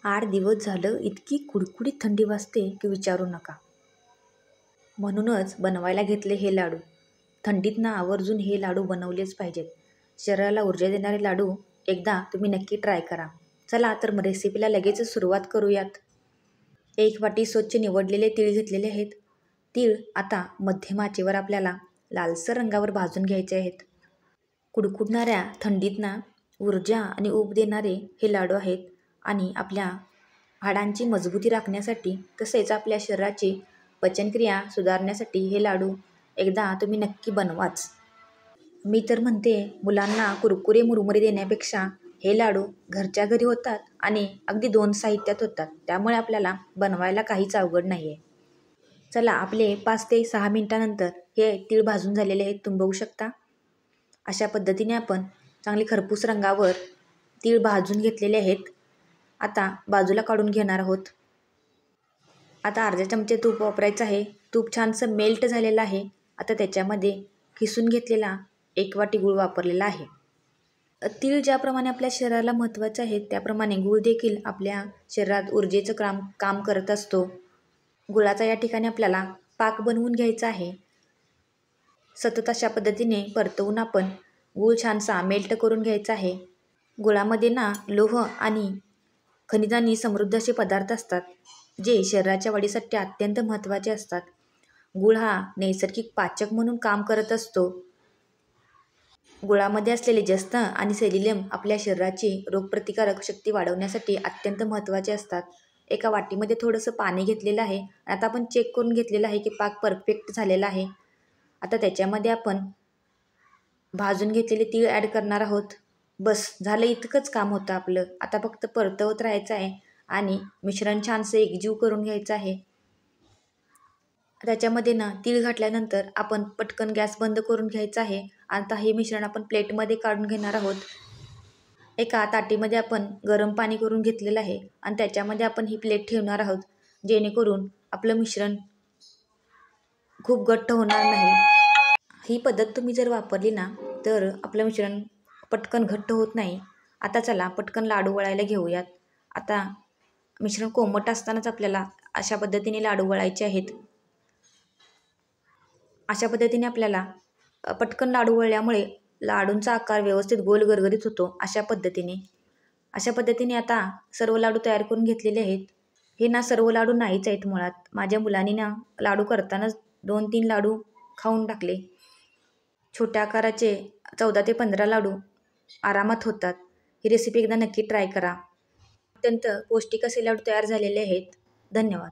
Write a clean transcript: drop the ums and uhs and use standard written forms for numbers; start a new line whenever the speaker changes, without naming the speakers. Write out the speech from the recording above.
8 दिवस झालं इतकी कुडकुडीत थंडी वाजते की विचारू नका. म्हणूनच बनवायला घेतले हे लाडू. थंडीत आवर्जून हे लाडू बनवलेच पाहिजेत. शरीराला ऊर्जा देणारे लाडू एकदा तुम्ही नक्की ट्राय करा. चला तर मग रेसिपीला लगेचच सुरुवात करूयात. 1 वाटी स्वच्छ निवडलेले तीळ घेतलेले आहेत. तीळ आता मध्यम आचेवर आपल्याला लालसर रंगावर भाजून घ्यायचे आहेत. कुडकुडणाऱ्या थंडीत ऊर्जा आणि ऊब देणारे हे लाडू आहेत आणि आपल्या हाडांची मजबूती राखण्यासाठी तसेच आपल्या शरीराची पचनक्रिया सुधारण्यासाठी हे लाडू एकदा तुम्ही नक्की बनवाच. मी तर म्हणते मुलांना कुरकुरे मुरमुरे देण्यापेक्षा हे लाडू घरच्या घरी होतात आणि अगदी 2 साहित्यात होतात. त्यामुळे आपल्याला बनवायला काहीच अवघड नाही आहे. चला आपले 5 ते 6 मिनिटानंतर हे तीळ भाजून झालेले आहेत. तुम्ही बघू शकता. अशा पद्धतीने आपण चांगली खरपूस रंगावर तीळ भाजून घेतलेले आहेत. आता बाजूला काढून घेणार आहोत. आता अर्धा चमचे तूप वापरायचं आहे. तूप छानसं मेल्ट झालेलं आहे. आता त्याच्यामध्ये किसून घेतलेला 1 वाटी गूळ वापरलेला आहे. तीळ ज्याप्रमाणे आपल्या शरीराला महत्त्वाचं आहे त्याप्रमाणे गूळ देखील आपल्या शरीरात ऊर्जेचं काम करत असतो. गुळाचा या ठिकाणी आपल्याला पाक बनवून घ्यायचा आहे. सतत अशा पद्धतीने परतवून आपण गूळ छानसा मेल्ट करून घ्यायचा आहे. गुळामध्ये लोह आणि खनिजांनी समृद्ध असे पदार्थ असतात जे शरीराच्या वाढीसाठी अत्यंत महत्त्वाचे असतात. गूळ हा नैसर्गिक पाचक म्हणून काम करत असतो. गुळामध्ये असलेले जस्त आणि सेलिनियम आपल्या शरीराची रोगप्रतिकारक शक्ती वाढवण्यासाठी अत्यंत महत्त्वाचे असतात. एका वाटीमध्ये थोडंसं पाणी घेतलेलं आहे. आता आपण चेक करून घेतलेलं आहे की पाक परफेक्ट झालेला आहे. आता त्याच्यामध्ये आपण भाजून घेतलेले तीळ ॲड करणार आहोत. बस झालं, इतकंच काम होतं आपलं. आता फक्त परतवत राहायचं आहे आणि मिश्रण छानसं एकजीव करून घ्यायचं आहे. त्याच्यामध्ये तीळ घातल्यानंतर आपण पटकन गॅस बंद करून घ्यायचा आहे. आता हे मिश्रण आपण प्लेटमध्ये काढून घेणार आहोत. एका ताटीमध्ये आपण गरम पाणी करून घेतलेलं आहे आणि त्याच्यामध्ये आपण ही प्लेट ठेवणार आहोत जेणेकरून आपलं मिश्रण खूप घट्ट होणार नाही. ही पद्धत तुम्ही जर वापरली तर आपलं मिश्रण पटकन घट्ट होत नाही. आता चला पटकन लाडू वळायला घेऊयात. आता मिश्रण कोमट असतानाच आपल्याला अशा पद्धतीने लाडू वळायचे आहेत. अशा पद्धतीने आपल्याला पटकन लाडू वळल्यामुळे लाडूंचा आकार व्यवस्थित गोल गरगरीत होतो. अशा पद्धतीने आता सर्व लाडू तयार करून घेतलेले आहेत. हे सर्व लाडू नाहीच आहेत मुळात. माझ्या मुलांनी लाडू करतानाच 2-3 लाडू खाऊन टाकले. छोट्या आकाराचे 14 ते 15 लाडू आरामात होतात. ही रेसिपी एकदा नक्की ट्राय करा. अत्यंत पौष्टिक असे लाडू तयार झालेले आहेत. धन्यवाद.